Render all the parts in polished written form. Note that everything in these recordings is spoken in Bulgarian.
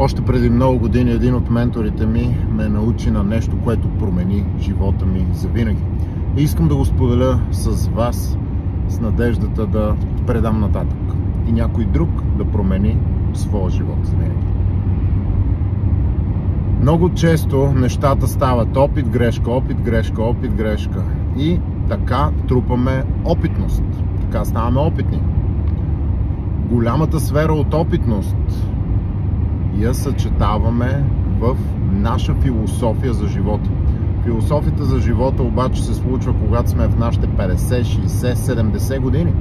Още преди много години един от менторите ми ме научи на нещо, което промени живота ми завинаги. И искам да го споделя с вас, с надеждата да предам нататък и някой друг да промени своя живот завинаги. Много често нещата стават опит, грешка, опит, грешка, опит, грешка. И така трупаме опитност. Така ставаме опитни. Голямата сфера от опитност я съчетаваме в наша философия за живота. Философията за живота обаче се случва, когато сме в нашите 50, 60, 70 години.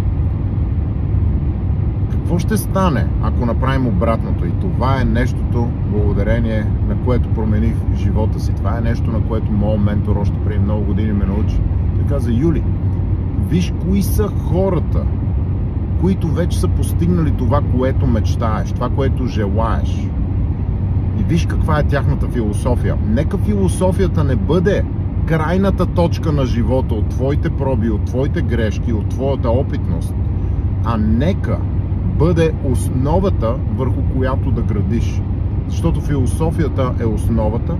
Какво ще стане, ако направим обратното? И това е нещото, благодарение на което промених живота си. Това е нещо, на което моят ментор още преди много години ме научи. Той каза: Юли, виж кои са хората, които вече са постигнали това, което мечтаеш, това, което желаеш. И виж каква е тяхната философия. Нека философията не бъде крайната точка на живота от твоите проби, от твоите грешки, от твоята опитност, а нека бъде основата, върху която да градиш. Защото философията е основата,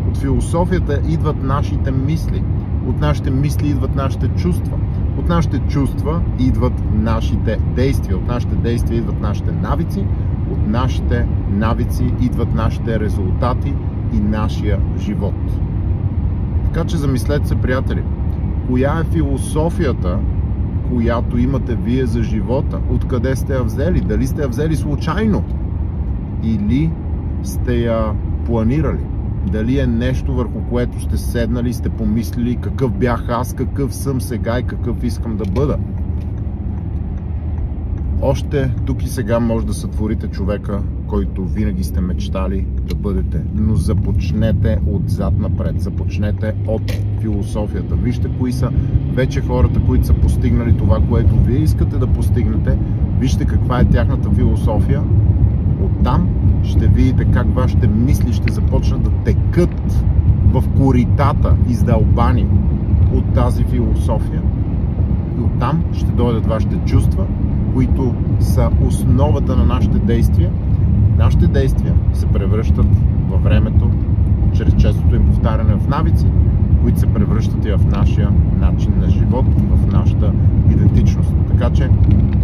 от философията идват нашите мисли, от нашите мисли идват нашите чувства, от нашите чувства идват нашите действия, от нашите действия идват нашите навици, от нашите навици идват нашите резултати и нашия живот. Така че замислете се, приятели, коя е философията, която имате вие за живота? Откъде сте я взели? Дали сте я взели случайно? Или сте я планирали? Дали е нещо, върху което сте седнали и сте помислили какъв бях аз, какъв съм сега и какъв искам да бъда? Още тук и сега може да сътворите човека, който винаги сте мечтали да бъдете. Но започнете отзад напред. Започнете от философията. Вижте кои са вече хората, които са постигнали това, което вие искате да постигнете. Вижте каква е тяхната философия. Оттам ще видите как вашите мисли ще започнат да текат в коритата, издълбани от тази философия. И оттам ще дойдат вашите чувства, които са основата на нашите действия. Нашите действия се превръщат във времето, чрез честото им повтаряне в навици, които се превръщат и в нашия начин на живот, в нашата идентичност. Така че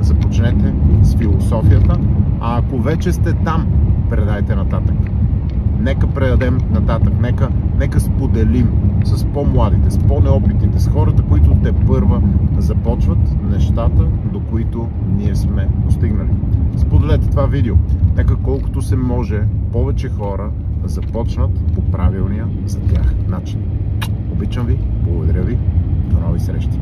започнете с философията, а ако вече сте там, предайте нататък. Нека предадем нататък, нека споделим с по-младите, с по-неопитните, с хората, които тепърва започват нещата, до които ние сме достигнали. Споделете това видео. Нека колкото се може повече хора започнат по правилния за тях начин. Обичам ви, благодаря ви, до нови срещи!